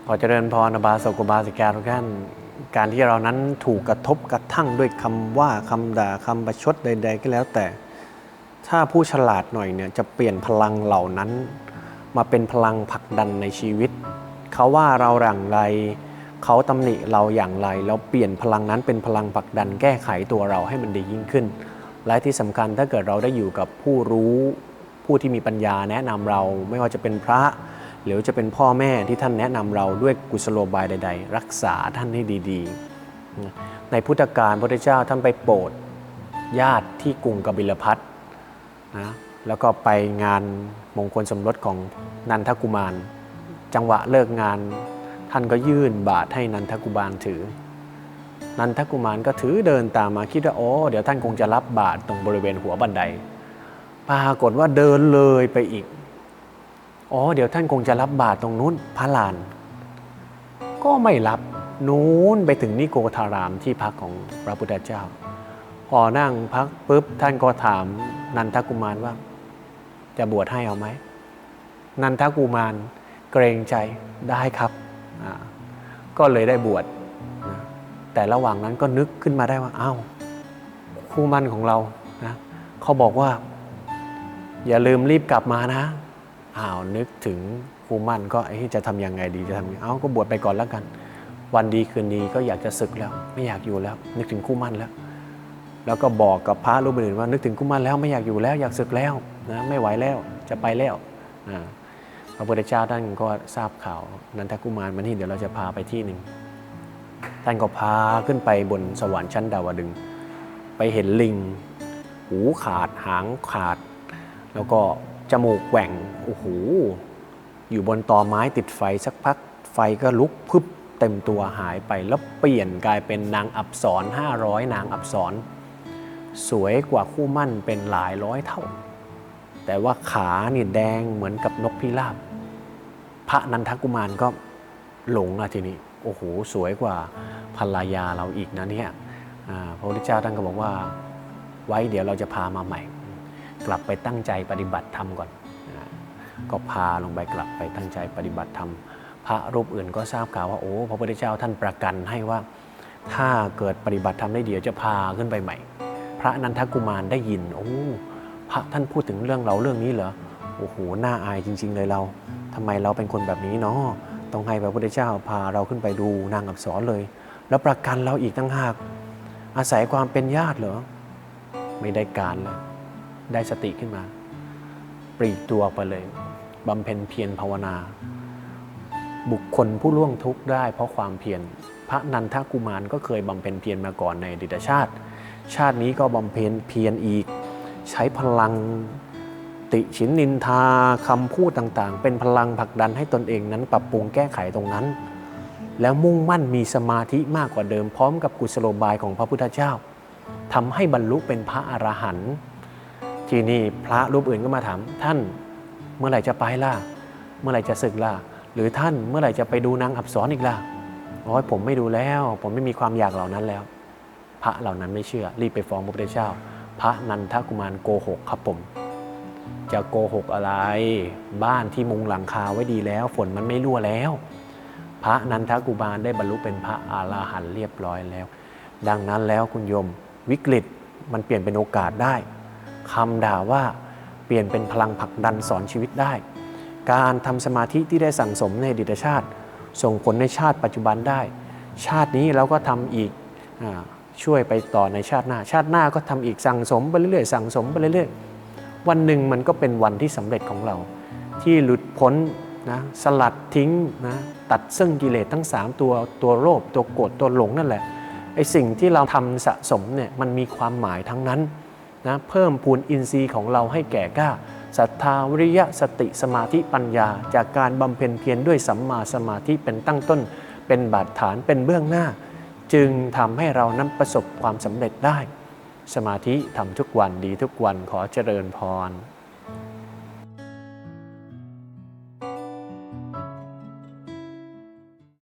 ขอเจริญพรบาสกบาสิกาทุกท่านการที่เรานั้นถูกกระทบกระทั่งด้วยคำว่าคำด่าคำประชดใดๆก็แล้วแต่ถ้าผู้ฉลาดหน่อยเนี่ยจะเปลี่ยนพลังเหล่านั้นมาเป็นพลังผลักดันในชีวิตเขาว่าเราอย่างไรเขาตำหนิเราอย่างไรแล้วเปลี่ยนพลังนั้นเป็นพลังผลักดันแก้ไขตัวเราให้มันดียิ่งขึ้นและที่สำคัญถ้าเกิดเราได้อยู่กับผู้รู้ผู้ที่มีปัญญาแนะนำเราไม่ว่าจะเป็นพระหรือจะเป็นพ่อแม่ที่ท่านแนะนำเราด้วยกุศโลบายใดๆรักษาท่านให้ดีๆในพุทธกาลพระพุทธเจ้าท่านไปโปรดญาติที่กรุงกบิลพัสนะแล้วก็ไปงานมงคลสมรสของนันทกุมารจังหวะเลิกงานท่านก็ยื่นบาตรให้นันทกุมารถือนันทกุมารก็ถือเดินตามมาคิดว่าโอ้เดี๋ยวท่านคงจะรับบาตรตรงบริเวณหัวบันไดปรากฏว่าเดินเลยไปอีกเดี๋ยวท่านคงจะรับบาตรตรงนู้นพระลานก็ไม่รับนู้นไปถึงนิโคธารามที่พักของพระพุทธเจ้าพอนั่งพักปุ๊บท่านก็ถามนันทกุมารว่าจะบวชให้เอาไหมนันทกุมารเกรงใจได้ครับก็เลยได้บวชแต่ระหว่างนั้นก็นึกขึ้นมาได้ว่าคู่มั่นของเรานะเขาบอกว่าอย่าลืมรีบกลับมานะนึกถึงคู่มั่นก็จะทำยังไงดีจะทำยังไงก็บวชไปก่อนแล้วกันวันดีคืนดีก็อยากจะสึกแล้วไม่อยากอยู่แล้วนึกถึงคู่มั่นแล้วก็บอกกับพระรูปอื่นว่านึกถึงคู่มั่นแล้วไม่อยากอยู่แล้วอยากสึกแล้วนะไม่ไหวแล้วจะไปแล้วพระพุทธเจ้าท่านก็ทราบข่าวนันทกุมารมันนี่เดี๋ยวเราจะพาไปที่หนึ่งท่านก็พาขึ้นไปบนสวรรค์ชั้นดาวดึงส์ไปเห็นลิงหูขาดหางขาดแล้วก็จมูกแหว่งอยู่บนตอไม้ติดไฟสักพักไฟก็ลุกพึบเต็มตัวหายไปแล้วเปลี่ยนกลายเป็นนางอัปสร500นางอัปสรสวยกว่าคู่มั่นเป็นหลายร้อยเท่าแต่ว่าขานี่แดงเหมือนกับนกพิราบพระนันทกุมารก็หลงทีนี้สวยกว่าภรรยาเราอีกนะเนี่ยพระพุทธเจ้าท่านก็บอกว่าไว้เดี๋ยวเราจะพามาใหม่กลับไปตั้งใจปฏิบัติธรรมก่อนก็พาลงไปกลับไปตั้งใจปฏิบัติธรรมพระรูปอื่นก็ทราบข่าวว่าพระพุทธเจ้าท่านประกันให้ว่าถ้าเกิดปฏิบัติธรรมได้เดี๋ยวจะพาขึ้นไปใหม่พระนันทกุมารได้ยินพระท่านพูดถึงเรื่องเราเรื่องนี้เหรอน่าอายจริงๆเลยเราทำไมเราเป็นคนแบบนี้เนาะต้องให้พระพุทธเจ้าพาเราขึ้นไปดูนางอัปสรเลยแล้วประกันเราอีกตั้งหากอาศัยความเป็นญาติเหรอไม่ได้การแล้วได้สติขึ้นมาปลีกตัวไปเลยบำเพ็ญเพียรภาวนาบุคคลผู้ล่วงทุกข์ได้เพราะความเพียรพระนันทกุมารก็เคยบำเพ็ญเพียรมาก่อนในอดีตชาตินี้ก็บำเพ็ญเพียรอีกใช้พลังติฉินนินทาคำพูดต่างๆเป็นพลังผลักดันให้ตนเองนั้นปรับปรุงแก้ไขตรงนั้นแล้วมุ่งมั่นมีสมาธิมากกว่าเดิมพร้อมกับกุศโลบายของพระพุทธเจ้าทำให้บรรลุเป็นพระอรหันต์ทีนี้พระรูปอื่นก็มาถามท่านเมื่อไหร่จะไปล่ะเมื่อไหร่จะสึกล่ะหรือท่านเมื่อไหร่จะไปดูนางอัปสรอีกล่ะผมไม่ดูแล้วผมไม่มีความอยากเหล่านั้นแล้วพระเหล่านั้นไม่เชื่อรีบไปฟ้องพระพุทธเจ้าพระนันทกุมารโกหกครับผมจะโกหกอะไรบ้านที่มุงหลังคาไว้ดีแล้วฝนมันไม่รั่วแล้วพระนันทกุมารได้บรรลุเป็นพระอรหันต์เรียบร้อยแล้วดังนั้นแล้วคุณโยมวิกฤตมันเปลี่ยนเป็นโอกาสได้คำด่าว่าเปลี่ยนเป็นพลังผลักดันสอนชีวิตได้การทำสมาธิที่ได้สั่งสมในอดีตชาติส่งผลในชาติปัจจุบันได้ชาตินี้เราก็ทำอีกช่วยไปต่อในชาติหน้าก็ทำอีกสั่งสมไปเรื่อยๆสั่งสมไปเรื่อยๆวันหนึ่งมันก็เป็นวันที่สำเร็จของเราที่หลุดพ้นนะสลัดทิ้งนะตัดซึ่งกิเลสทั้ง3ตัวโลภตัวโกรธตัวหลงนั่นแหละไอ้สิ่งที่เราทำสะสมเนี่ยมันมีความหมายทั้งนั้นนะเพิ่มพูนอินทรีย์ของเราให้แก่กล้าศรัทธาวิริยะสติสมาธิปัญญาจากการบำเพ็ญเพียรด้วยสัมมาสมาธิเป็นตั้งต้นเป็นบาดฐานเป็นเบื้องหน้าจึงทำให้เรานั้นประสบความสำเร็จได้สมาธิทำทุกวันดีทุกวันขอเจริญพร